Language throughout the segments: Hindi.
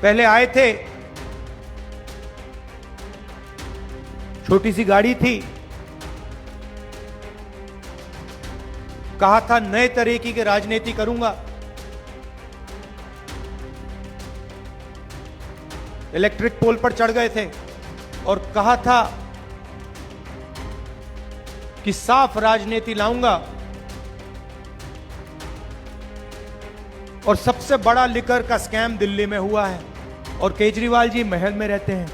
पहले आए थे, छोटी सी गाड़ी थी, कहा था नए तरीके की राजनीति करूंगा। इलेक्ट्रिक पोल पर चढ़ गए थे और कहा था कि साफ राजनीति लाऊंगा और सबसे बड़ा लिकर का स्कैम दिल्ली में हुआ है और केजरीवाल जी महल में रहते हैं,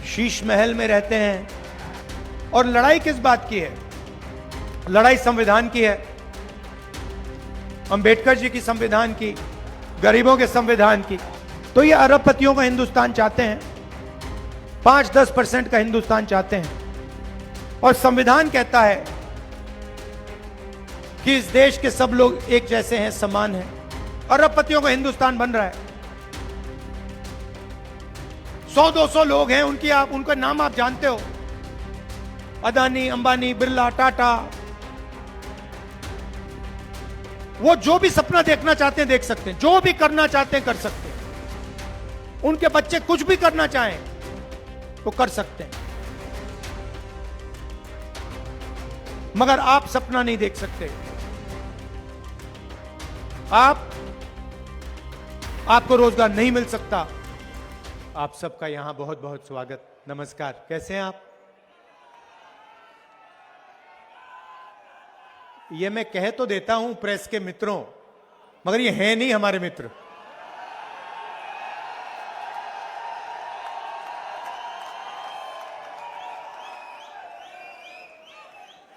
शीश महल में रहते हैं। और लड़ाई किस बात की है? लड़ाई संविधान की है, अंबेडकर जी की संविधान की, गरीबों के संविधान की। तो ये अरबपतियों का हिंदुस्तान चाहते हैं, 5-10% का हिंदुस्तान चाहते हैं। और संविधान कहता है कि इस देश के सब लोग एक जैसे हैं, समान हैं। अरबपतियों का हिंदुस्तान बन रहा है, 100-200 लोग हैं, उनका नाम आप जानते हो, अदानी, अंबानी, बिरला, टाटा। वो जो भी सपना देखना चाहते हैं देख सकते हैं, जो भी करना चाहते हैं कर सकते हैं। उनके बच्चे कुछ भी करना चाहें तो कर सकते हैं, मगर आप सपना नहीं देख सकते। आपको रोजगार नहीं मिल सकता। आप सबका यहां बहुत बहुत स्वागत, नमस्कार। कैसे हैं आप? ये मैं कह तो देता हूं प्रेस के मित्रों, मगर ये हैं नहीं हमारे मित्र।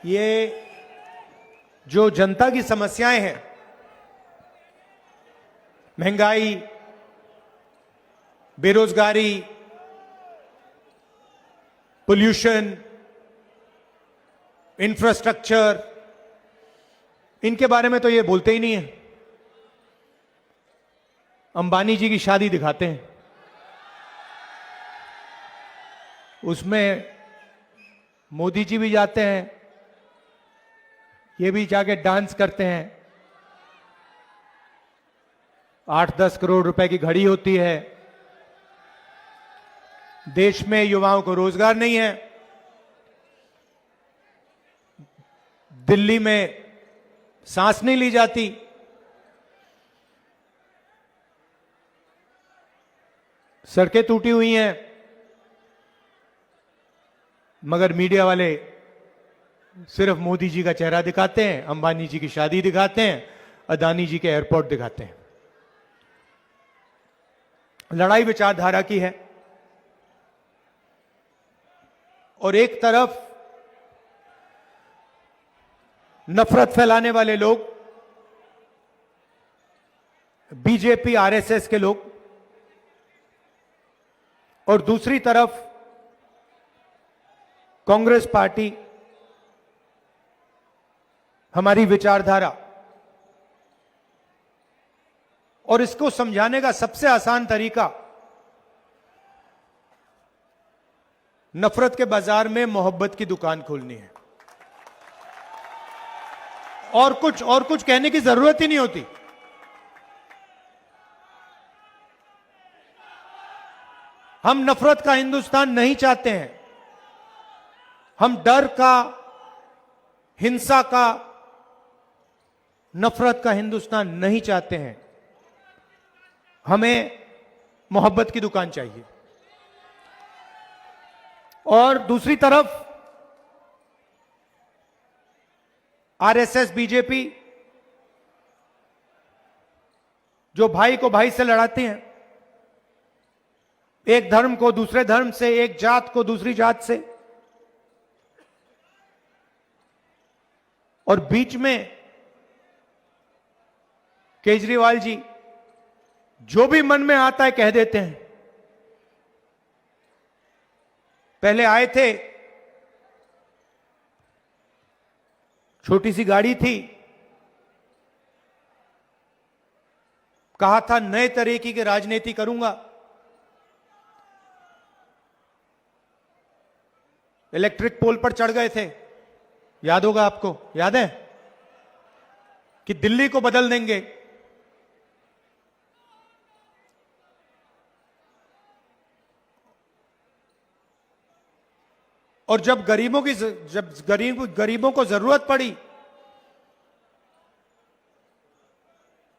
ये जो जनता की समस्याएं हैं, महंगाई, बेरोजगारी, पोल्यूशन, इंफ्रास्ट्रक्चर, इनके बारे में तो ये बोलते ही नहीं है। अंबानी जी की शादी दिखाते हैं, उसमें मोदी जी भी जाते हैं, ये भी जाके डांस करते हैं। 8-10 करोड़ रुपए की घड़ी होती है। देश में युवाओं को रोजगार नहीं है। दिल्ली में सांस नहीं ली जाती। सड़कें टूटी हुई हैं, मगर मीडिया वाले सिर्फ मोदी जी का चेहरा दिखाते हैं, अंबानी जी की शादी दिखाते हैं, अदानी जी के एयरपोर्ट दिखाते हैं। लड़ाई विचारधारा की है और एक तरफ नफरत फैलाने वाले लोग, बीजेपी, आरएसएस के लोग, और दूसरी तरफ कांग्रेस पार्टी, हमारी विचारधारा। और इसको समझाने का सबसे आसान तरीका, नफरत के बाजार में मोहब्बत की दुकान खोलनी है। और कुछ कहने की जरूरत ही नहीं होती। हम नफरत का हिंदुस्तान नहीं चाहते हैं। हम डर का, हिंसा का, नफरत का हिंदुस्तान नहीं चाहते हैं। हमें मोहब्बत की दुकान चाहिए। और दूसरी तरफ आरएसएस, बीजेपी, जो भाई को भाई से लड़ाते हैं, एक धर्म को दूसरे धर्म से, एक जात को दूसरी जात से, और बीच में केजरीवाल जी जो भी मन में आता है कह देते हैं। पहले आए थे, छोटी सी गाड़ी थी, कहा था नए तरीके की राजनीति करूंगा। इलेक्ट्रिक पोल पर चढ़ गए थे, याद होगा आपको, याद है कि दिल्ली को बदल देंगे। और जब गरीबों को जरूरत पड़ी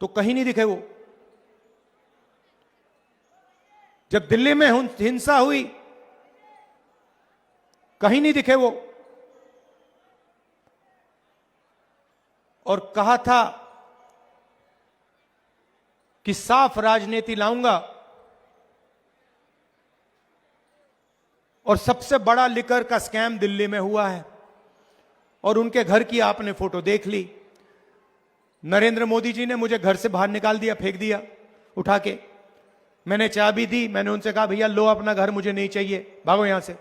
तो कहीं नहीं दिखे वो। जब दिल्ली में हिंसा हुई कहीं नहीं दिखे वो। और कहा था कि साफ राजनीति लाऊंगा, और सबसे बड़ा लिकर का स्कैम दिल्ली में हुआ है और उनके घर की आपने फोटो देख ली। नरेंद्र मोदी जी ने मुझे घर से बाहर निकाल दिया, फेंक दिया उठा के। मैंने चाबी दी, मैंने उनसे कहा भैया लो अपना घर, मुझे नहीं चाहिए, भागो यहां से।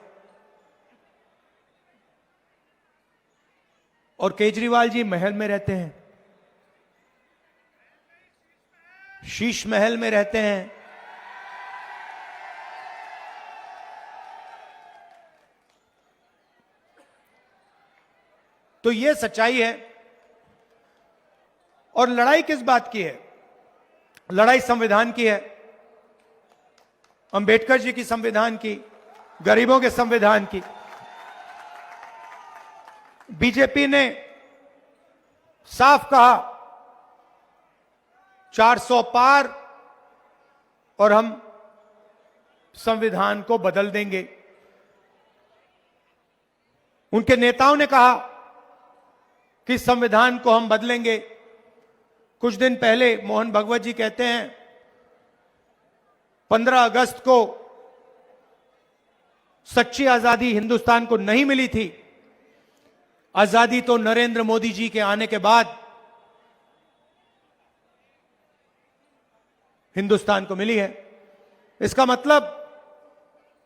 और केजरीवाल जी महल में रहते हैं, शीश महल में रहते हैं। तो यह सच्चाई है। और लड़ाई किस बात की है? लड़ाई संविधान की है, अंबेडकर जी की संविधान की, गरीबों के संविधान की। बीजेपी ने साफ कहा 400 पार और हम संविधान को बदल देंगे। उनके नेताओं ने कहा कि संविधान को हम बदलेंगे। कुछ दिन पहले मोहन भगवत जी कहते हैं 15 अगस्त को सच्ची आजादी हिंदुस्तान को नहीं मिली थी, आजादी तो नरेंद्र मोदी जी के आने के बाद हिंदुस्तान को मिली है। इसका मतलब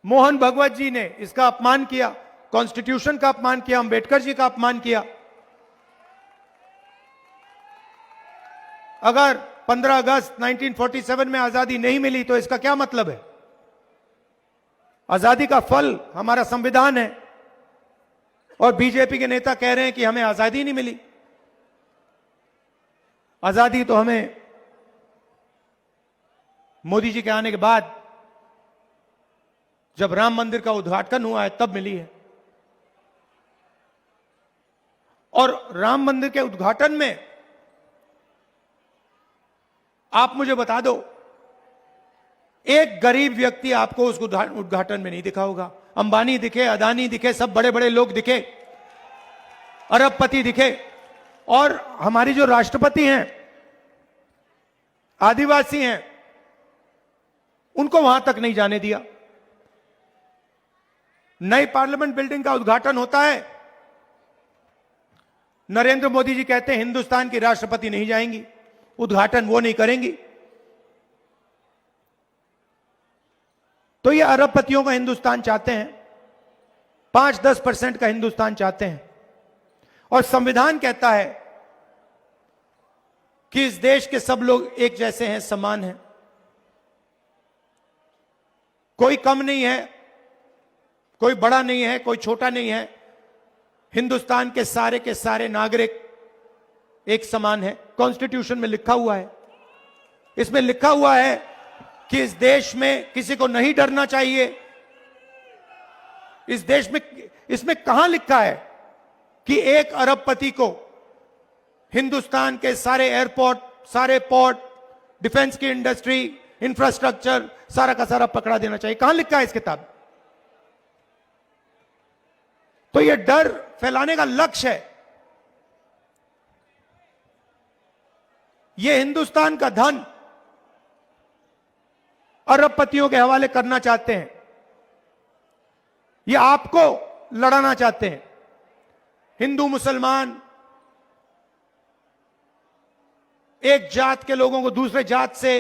मोहन भगवत जी ने इसका अपमान किया, कॉन्स्टिट्यूशन का अपमान किया, अंबेडकर जी का अपमान किया। अगर 15 अगस्त 1947 में आजादी नहीं मिली तो इसका क्या मतलब है? आजादी का फल हमारा संविधान है और बीजेपी के नेता कह रहे हैं कि हमें आजादी नहीं मिली। आजादी तो हमें मोदी जी के आने के बाद जब राम मंदिर का उद्घाटन हुआ है तब मिली है। और राम मंदिर के उद्घाटन में आप मुझे बता दो, एक गरीब व्यक्ति आपको उस उद्घाटन में नहीं दिखा होगा। अंबानी दिखे, अदानी दिखे, सब बड़े बड़े लोग दिखे, अरबपति दिखे। और हमारी जो राष्ट्रपति हैं, आदिवासी हैं, उनको वहां तक नहीं जाने दिया। नई पार्लियामेंट बिल्डिंग का उद्घाटन होता है, नरेंद्र मोदी जी कहते हैं हिंदुस्तान की राष्ट्रपति नहीं जाएंगी, उद्घाटन वो नहीं करेंगी। तो ये अरबपतियों का हिंदुस्तान चाहते हैं, 5-10% का हिंदुस्तान चाहते हैं। और संविधान कहता है कि इस देश के सब लोग एक जैसे हैं, समान हैं, कोई कम नहीं है, कोई बड़ा नहीं है, कोई छोटा नहीं है। हिंदुस्तान के सारे नागरिक एक समान है। कॉन्स्टिट्यूशन में लिखा हुआ है, इसमें लिखा हुआ है कि इस देश में किसी को नहीं डरना चाहिए। इस देश में, इसमें कहां लिखा है कि एक अरबपति को हिंदुस्तान के सारे एयरपोर्ट, सारे पोर्ट, डिफेंस की इंडस्ट्री, इंफ्रास्ट्रक्चर सारा का सारा पकड़ा देना चाहिए? कहां लिखा है इस किताब? तो यह डर फैलाने का लक्ष्य है। यह हिंदुस्तान का धन अरबपतियों के हवाले करना चाहते हैं, यह आपको लड़ाना चाहते हैं। हिंदू मुसलमान, एक जात के लोगों को दूसरे जात से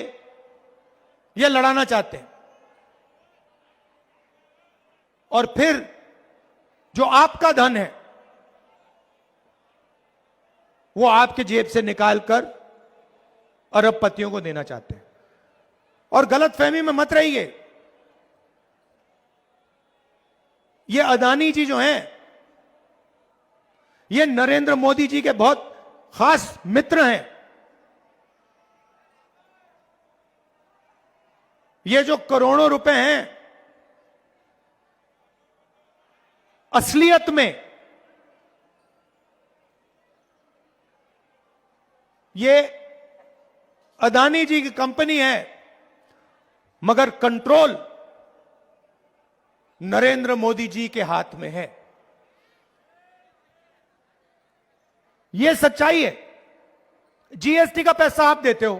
यह लड़ाना चाहते हैं। और फिर जो आपका धन है वो आपके जेब से निकालकर अरबपतियों को देना चाहते हैं। और गलतफहमी में मत रहिए, ये अदानी जी जो हैं, ये नरेंद्र मोदी जी के बहुत खास मित्र हैं। ये जो करोड़ों रुपए हैं असलियत में ये अदानी जी की कंपनी है, मगर कंट्रोल नरेंद्र मोदी जी के हाथ में है। यह सच्चाई है। जीएसटी का पैसा आप देते हो,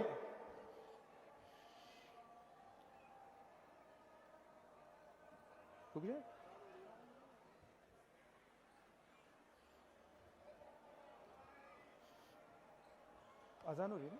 आसान हो रही है ना?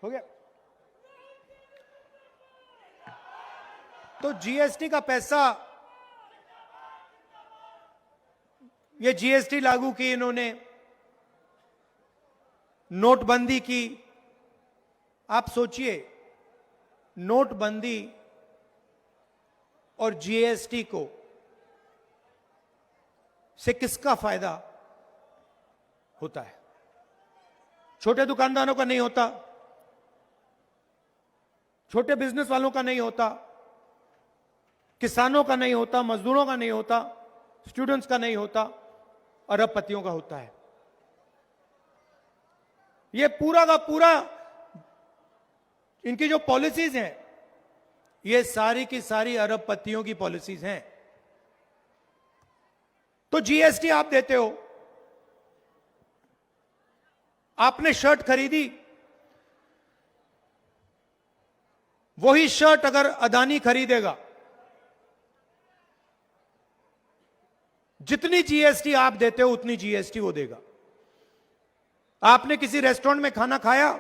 हो गया। तो जीएसटी का पैसा, ये जीएसटी लागू की इन्होंने, नोटबंदी की। आप सोचिए, नोटबंदी और जीएसटी को से किसका फायदा होता है? छोटे दुकानदारों का नहीं होता, छोटे बिजनेस वालों का नहीं होता, किसानों का नहीं होता, मजदूरों का नहीं होता, स्टूडेंट्स का नहीं होता, अरबपतियों का होता है। ये पूरा का पूरा इनकी जो पॉलिसीज हैं, ये सारी की सारी अरबपतियों की पॉलिसीज हैं। तो जीएसटी आप देते हो। आपने शर्ट खरीदी, वही शर्ट अगर अदानी खरीदेगा, जितनी जीएसटी आप देते हो उतनी जीएसटी वो देगा। आपने किसी रेस्टोरेंट में खाना खाया,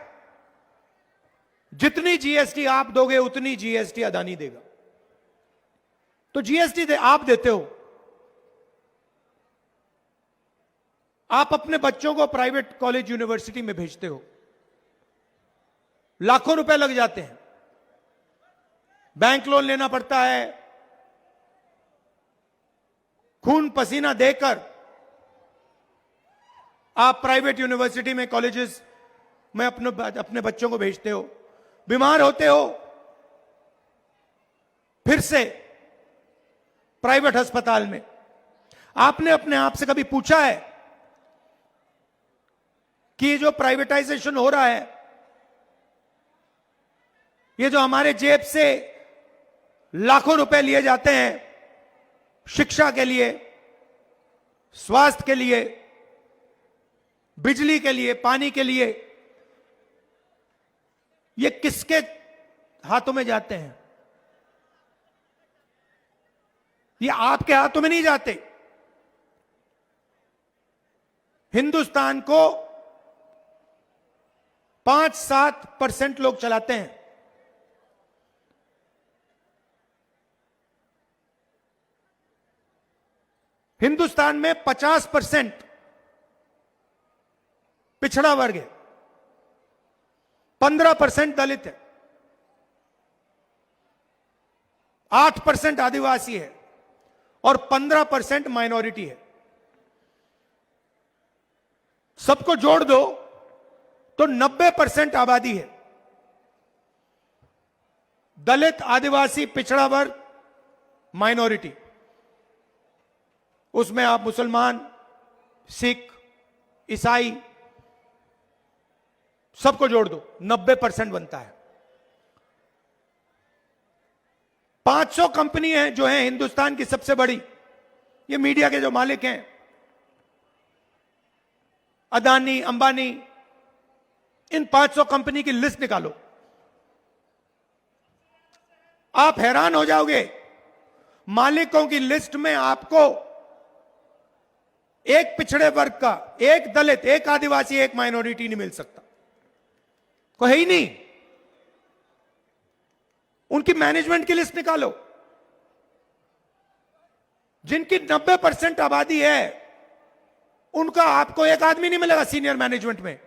जितनी जीएसटी आप दोगे उतनी जीएसटी अदानी देगा। तो जीएसटी आप देते हो। आप अपने बच्चों को प्राइवेट कॉलेज यूनिवर्सिटी में भेजते हो, लाखों रुपए लग जाते हैं, बैंक लोन लेना पड़ता है, खून पसीना देकर आप प्राइवेट यूनिवर्सिटी में, कॉलेजेस में अपने बच्चों को भेजते हो। बीमार होते हो, फिर से प्राइवेट अस्पताल में। आपने अपने आप से कभी पूछा है कि ये जो प्राइवेटाइजेशन हो रहा है, ये जो हमारे जेब से लाखों रुपए लिए जाते हैं शिक्षा के लिए, स्वास्थ्य के लिए, बिजली के लिए, पानी के लिए, ये किसके हाथों में जाते हैं? ये आपके हाथों में नहीं जाते। हिंदुस्तान को 5-7% लोग चलाते हैं। हिंदुस्तान में 50% पिछड़ा वर्ग है, 15% दलित है, 8% आदिवासी है और 15% माइनॉरिटी है। सबको जोड़ दो तो 90% आबादी है। दलित, आदिवासी, पिछड़ा वर्ग, माइनॉरिटी, उसमें आप मुसलमान, सिख, ईसाई सबको जोड़ दो, 90% बनता है। 500 कंपनी हैं जो हैं हिंदुस्तान की सबसे बड़ी, ये मीडिया के जो मालिक हैं, अदानी, अंबानी, इन 500 कंपनी की लिस्ट निकालो, आप हैरान हो जाओगे। मालिकों की लिस्ट में आपको एक पिछड़े वर्ग का, एक दलित, एक आदिवासी, एक माइनॉरिटी नहीं मिल सकता, कोई है ही नहीं। उनकी मैनेजमेंट की लिस्ट निकालो, जिनकी 90% आबादी है, उनका आपको एक आदमी नहीं मिलेगा सीनियर मैनेजमेंट में।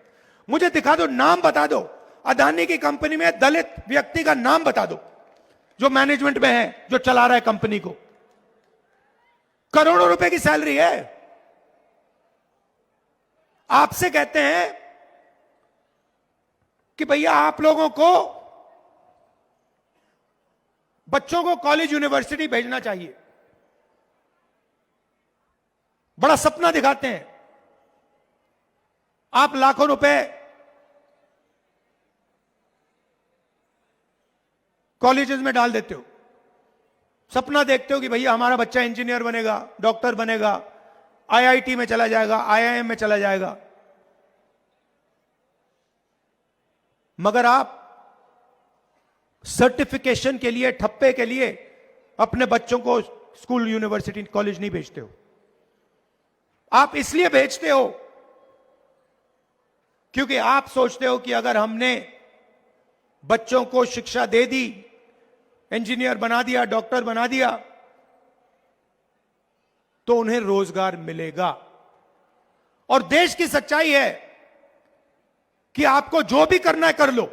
मुझे दिखा दो, नाम बता दो, अदानी की कंपनी में दलित व्यक्ति का नाम बता दो जो मैनेजमेंट में है, जो चला रहा है कंपनी को। करोड़ों रुपए की सैलरी है। आपसे कहते हैं कि भैया आप लोगों को बच्चों को कॉलेज यूनिवर्सिटी भेजना चाहिए, बड़ा सपना दिखाते हैं। आप लाखों रुपए कॉलेजेस में डाल देते हो, सपना देखते हो कि भैया हमारा बच्चा इंजीनियर बनेगा, डॉक्टर बनेगा, आईआईटी में चला जाएगा, आईआईएम में चला जाएगा। मगर आप सर्टिफिकेशन के लिए, ठप्पे के लिए अपने बच्चों को स्कूल, यूनिवर्सिटी, कॉलेज नहीं भेजते हो। आप इसलिए भेजते हो क्योंकि आप सोचते हो कि अगर हमने बच्चों को शिक्षा दे दी, इंजीनियर बना दिया, डॉक्टर बना दिया, तो उन्हें रोजगार मिलेगा। और देश की सच्चाई है कि आपको जो भी करना है कर लो,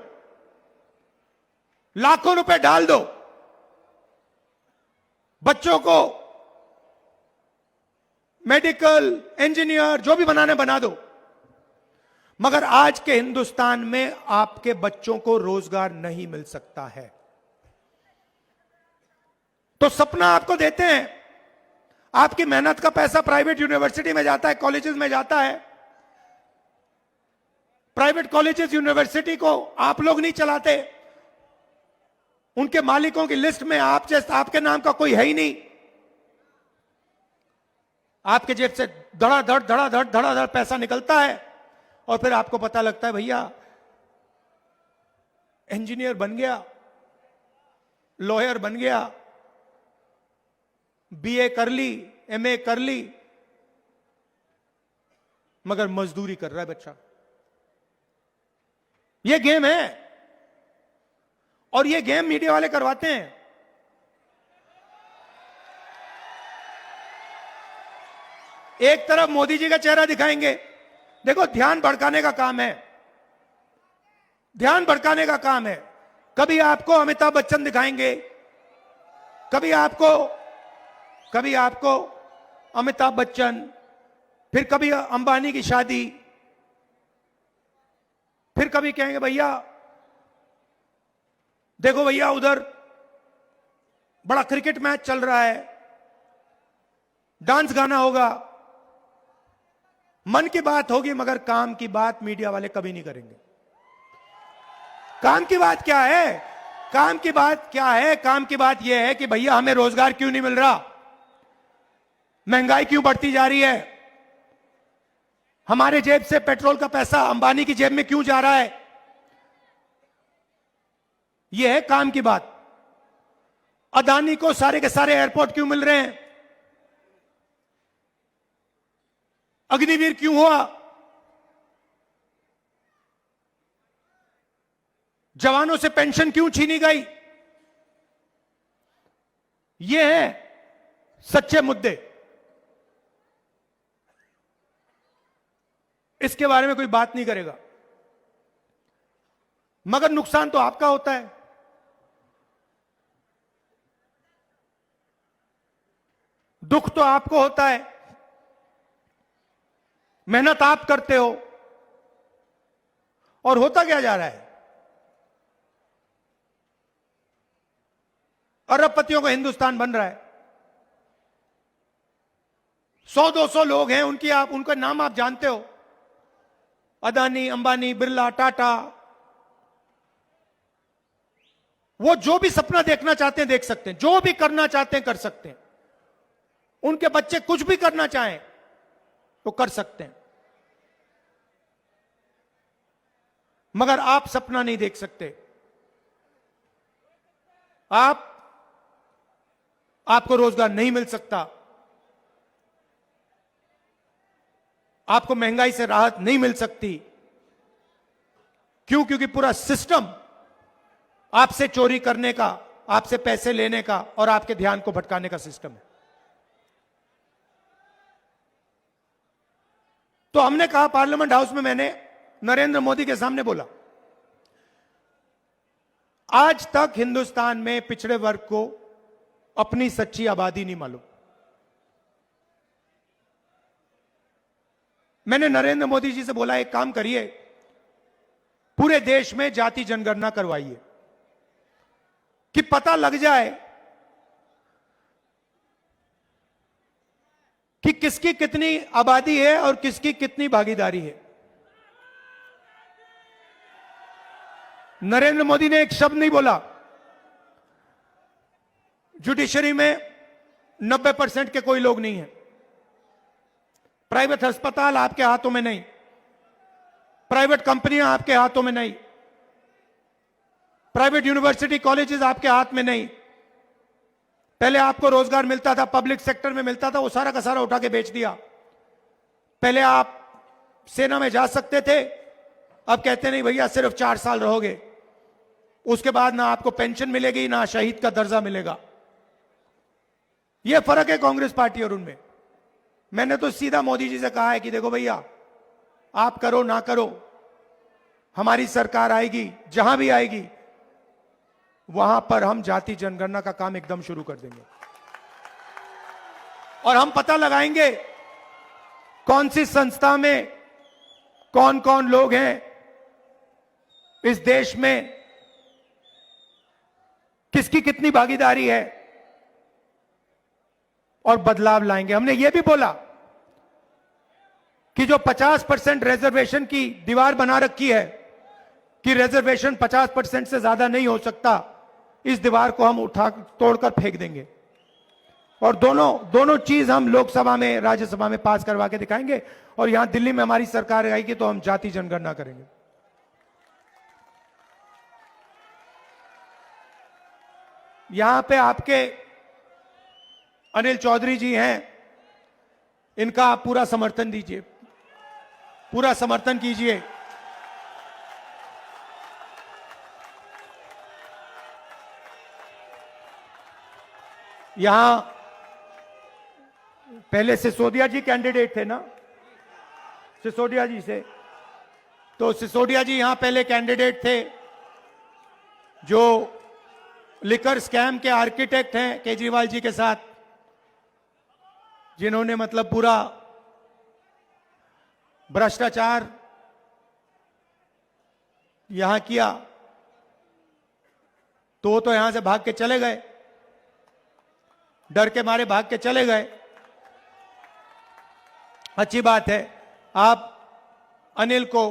लाखों रुपए डाल दो, बच्चों को मेडिकल, इंजीनियर, जो भी बनाने बना दो, मगर आज के हिंदुस्तान में आपके बच्चों को रोजगार नहीं मिल सकता है। तो सपना आपको देते हैं, आपकी मेहनत का पैसा प्राइवेट यूनिवर्सिटी में जाता है, कॉलेजेस में जाता है। प्राइवेट कॉलेजेस, यूनिवर्सिटी को आप लोग नहीं चलाते, उनके मालिकों की लिस्ट में आप जैसे, आपके नाम का कोई है ही नहीं। आपके जेब से धड़ाधड़ धड़ाधड़ धड़ाधड़ पैसा निकलता है और फिर आपको पता लगता है भैया इंजीनियर बन गया, लॉयर बन गया, बीए कर ली, एमए कर ली, मगर मजदूरी कर रहा है बच्चा। यह गेम है और यह गेम मीडिया वाले करवाते हैं। एक तरफ मोदी जी का चेहरा दिखाएंगे, देखो ध्यान भड़काने का काम है, ध्यान भड़काने का काम है। कभी आपको अमिताभ बच्चन दिखाएंगे, कभी आपको अमिताभ बच्चन, फिर कभी अंबानी की शादी, फिर कभी कहेंगे भैया देखो भैया उधर बड़ा क्रिकेट मैच चल रहा है, डांस गाना होगा, मन की बात होगी, मगर काम की बात मीडिया वाले कभी नहीं करेंगे। काम की बात क्या है? काम की बात क्या है? काम की बात यह है कि भैया हमें रोजगार क्यों नहीं मिल रहा, महंगाई क्यों बढ़ती जा रही है, हमारे जेब से पेट्रोल का पैसा अंबानी की जेब में क्यों जा रहा है। यह है काम की बात। अदानी को सारे के सारे एयरपोर्ट क्यों मिल रहे हैं, अग्निवीर क्यों हुआ, जवानों से पेंशन क्यों छीनी गई। ये हैं सच्चे मुद्दे। इसके बारे में कोई बात नहीं करेगा, मगर नुकसान तो आपका होता है। दुख तो आपको होता है, मेहनत आप करते हो, और होता क्या जा रहा है? अरबपतियों का हिंदुस्तान बन रहा है। 100-200 लोग हैं, उनका नाम आप जानते हो, अदानी, अंबानी, बिरला, टाटा। वो जो भी सपना देखना चाहते हैं देख सकते हैं, जो भी करना चाहते हैं कर सकते हैं। उनके बच्चे कुछ भी करना चाहें तो कर सकते हैं, मगर आप सपना नहीं देख सकते। आपको रोजगार नहीं मिल सकता, आपको महंगाई से राहत नहीं मिल सकती। क्यों? क्योंकि पूरा सिस्टम आपसे चोरी करने का, आपसे पैसे लेने का और आपके ध्यान को भटकाने का सिस्टम है। तो हमने कहा, पार्लियामेंट हाउस में मैंने नरेंद्र मोदी के सामने बोला, आज तक हिंदुस्तान में पिछड़े वर्ग को अपनी सच्ची आबादी नहीं मालूम। मैंने नरेंद्र मोदी जी से बोला, एक काम करिए, पूरे देश में जाति जनगणना करवाइए कि पता लग जाए कि किसकी कितनी आबादी है और किसकी कितनी भागीदारी है। नरेंद्र मोदी ने एक शब्द नहीं बोला। जुडिशरी में 90% के कोई लोग नहीं है, प्राइवेट अस्पताल आपके हाथों में नहीं, प्राइवेट कंपनियां आपके हाथों में नहीं, प्राइवेट यूनिवर्सिटी कॉलेजेस आपके हाथ में नहीं। पहले आपको रोजगार मिलता था, पब्लिक सेक्टर में मिलता था, वो सारा का सारा उठा के बेच दिया। पहले आप सेना में जा सकते थे, अब कहते नहीं भैया सिर्फ 4 साल रहोगे, उसके बाद ना आपको पेंशन मिलेगी ना शहीद का दर्जा मिलेगा। यह फर्क है कांग्रेस पार्टी और उनमें। मैंने तो सीधा मोदी जी से कहा है कि देखो भैया, आप करो ना करो, हमारी सरकार आएगी, जहां भी आएगी वहां पर हम जाति जनगणना का काम एकदम शुरू कर देंगे और हम पता लगाएंगे कौन सी संस्था में कौन कौन लोग हैं इस देश में, किसकी कितनी भागीदारी है, और बदलाव लाएंगे। हमने यह भी बोला कि जो 50% रिजर्वेशन की दीवार बना रखी है कि रिजर्वेशन 50% से ज्यादा नहीं हो सकता, इस दीवार को हम उठा तोड़कर फेंक देंगे और दोनों चीज हम लोकसभा में, राज्यसभा में पास करवा के दिखाएंगे। और यहां दिल्ली में हमारी सरकार आएगी तो हम जाति जनगणना करेंगे। यहां पे आपके अनिल चौधरी जी हैं, इनका आप पूरा समर्थन दीजिए, पूरा समर्थन कीजिए। यहां पहले सिसोदिया जी कैंडिडेट थे ना, सिसोदिया जी से, तो सिसोदिया जी यहां पहले कैंडिडेट थे, जो लिकर स्कैम के आर्किटेक्ट हैं केजरीवाल जी के साथ, जिन्होंने मतलब पूरा भ्रष्टाचार यहां किया। तो यहां से भाग के चले गए, डर के मारे भाग के चले गए। अच्छी बात है, आप अनिल को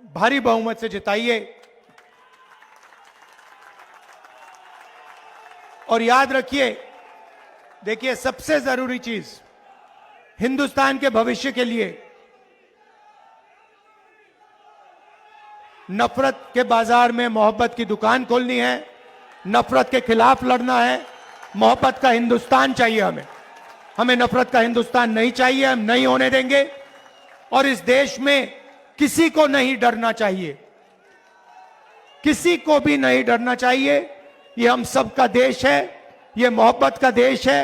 भारी बहुमत से जिताइए और याद रखिए, देखिए सबसे जरूरी चीज हिंदुस्तान के भविष्य के लिए नफरत के बाजार में मोहब्बत की दुकान खोलनी है, नफरत के खिलाफ लड़ना है। मोहब्बत का हिंदुस्तान चाहिए हमें नफरत का हिंदुस्तान नहीं चाहिए, हम नहीं होने देंगे। और इस देश में किसी को नहीं डरना चाहिए, किसी को भी नहीं डरना चाहिए। ये हम सबका देश है, ये मोहब्बत का देश है,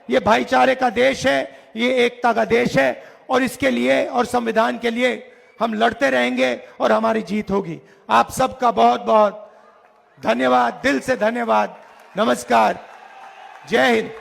ये भाईचारे का देश है, ये एकता का देश है और इसके लिए और संविधान के लिए हम लड़ते रहेंगे और हमारी जीत होगी। आप सबका बहुत बहुत धन्यवाद, दिल से धन्यवाद। नमस्कार, जय हिंद।